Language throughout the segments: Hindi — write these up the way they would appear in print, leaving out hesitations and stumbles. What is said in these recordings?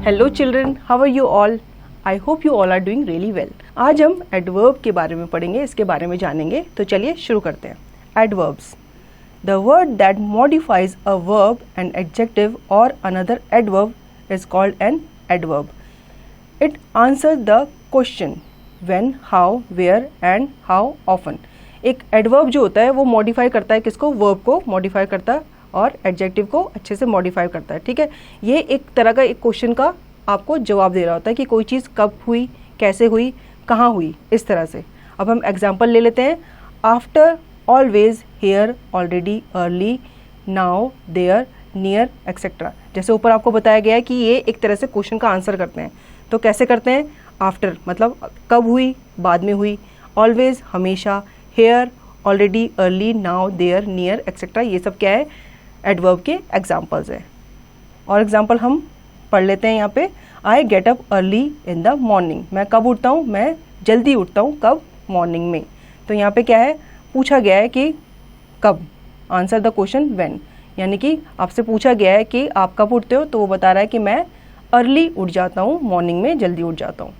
Hello children, how are you all? I hope you all are doing really well. आज हम एडवर्ब के बारे में पढ़ेंगे, इसके बारे में जानेंगे। तो चलिए शुरू करते हैं। Adverbs, the word that modifies a verb, an adjective और another adverb is called an adverb. It answer the question when, how, where and how often. एक एडवर्ब जो होता है वो मॉडिफाई करता है किसको? वर्ब को मॉडिफाई करता है और एडजेक्टिव को अच्छे से मॉडिफाई करता है। ठीक है, ये एक तरह का एक क्वेश्चन का आपको जवाब दे रहा होता है कि कोई चीज़ कब हुई, कैसे हुई, कहाँ हुई, इस तरह से। अब हम एग्जांपल ले लेते हैं। After, always, here, already, early, now, there, near, etcetera. जैसे ऊपर आपको बताया गया है कि ये एक तरह से क्वेश्चन का आंसर करते हैं। तो कैसे करते हैं? आफ्टर मतलब कब हुई, बाद में हुई। ऑलवेज हमेशा, here, already, early, now, there, near, etcetera. ये सब क्या है? एडवर्ब के एग्जाम्पल्स हैं। और एग्जाम्पल हम पढ़ लेते हैं यहाँ पे। I get up early in the morning. मैं कब उठता हूँ? मैं जल्दी उठता हूँ। कब? मॉर्निंग में। तो यहाँ पे क्या है? पूछा गया है कि कब। आंसर द क्वेश्चन व्हेन, यानी कि आपसे पूछा गया है कि आप कब उठते हो, तो वो बता रहा है कि मैं अर्ली उठ जाता हूँ, मॉर्निंग में जल्दी उठ जाता हूँ।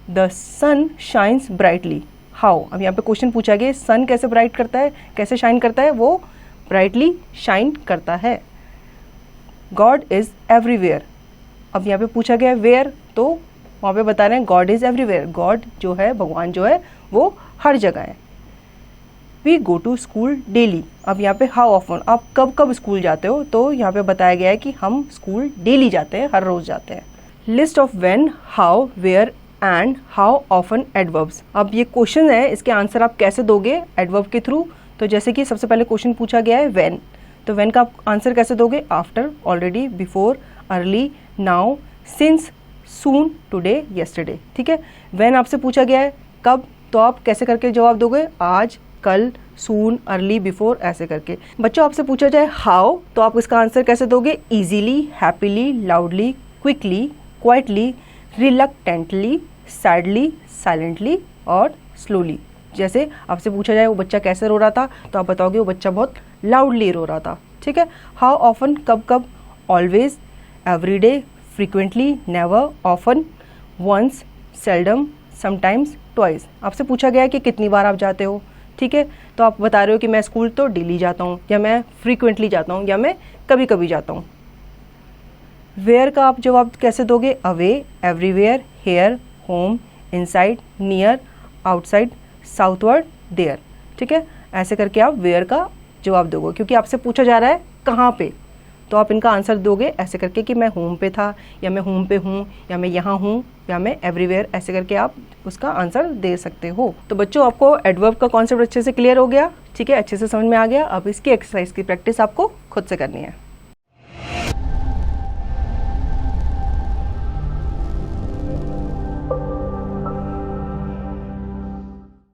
The sun shines brightly. How? अब यहाँ पे क्वेश्चन पूछा गया सन कैसे ब्राइट करता है, कैसे शाइन करता है? वो ब्राइटली शाइन करता है। God is everywhere. अब यहाँ पे पूछा गया वेयर, तो वहाँ पे बता रहे हैं गॉड इज एवरीवेयर। गॉड जो है, भगवान जो है, वो हर जगह है। We go to school daily. अब यहाँ पे हाउ ऑफन, आप कब कब स्कूल जाते हो? तो यहाँ पे बताया गया है कि हम स्कूल डेली जाते हैं, हर रोज जाते हैं। List of when, how, where and how often adverbs. अब ये क्वेश्चन है, इसके आंसर आप कैसे दोगे एडवर्ब के थ्रू? तो जैसे कि सबसे पहले क्वेश्चन पूछा गया है व्हेन, तो व्हेन का आप आंसर कैसे दोगे? After, already, before, early, now, since, soon, today, yesterday. ठीक है, व्हेन आपसे पूछा गया है कब, तो आप कैसे करके जवाब दोगे? आज, कल, सून, अर्ली, बिफोर, ऐसे करके। बच्चों आपसे पूछा जाए हाउ, तो आप इसका आंसर कैसे दोगे? Easily, happily, loudly, quickly, quietly, reluctantly, sadly, silently और स्लोली। जैसे आपसे पूछा जाए वो बच्चा कैसे रो रहा था, तो आप बताओगे वो बच्चा बहुत लाउडली रो रहा था। ठीक है। हाउ ऑफन, कब कब? Always, everyday, frequently, never, often, once, seldom, sometimes, twice. आपसे पूछा गया है कि कितनी बार आप जाते हो। ठीक है, तो आप बता रहे हो कि मैं स्कूल तो डेली जाता हूँ, या मैं फ्रीक्वेंटली जाता हूँ, या मैं कभी कभी जाता हूँ। वेयर का आप जवाब कैसे दोगे? Away, everywhere, here, home, inside, near, outside, southward, there. ठीक है, ऐसे करके आप वेयर का जवाब दोगे, क्योंकि आपसे पूछा जा रहा है कहाँ पे, तो आप इनका आंसर दोगे ऐसे करके कि मैं होम पे था, या मैं होम पे हूँ, या मैं यहाँ हूँ, या मैं एवरीवेयर। ऐसे करके आप उसका आंसर दे सकते हो। तो बच्चों आपको एडवर्ब का कॉन्सेप्ट अच्छे से क्लियर हो गया। ठीक है, अच्छे से समझ में आ गया। अब इसकी एक्सरसाइज की प्रैक्टिस आपको खुद से करनी है।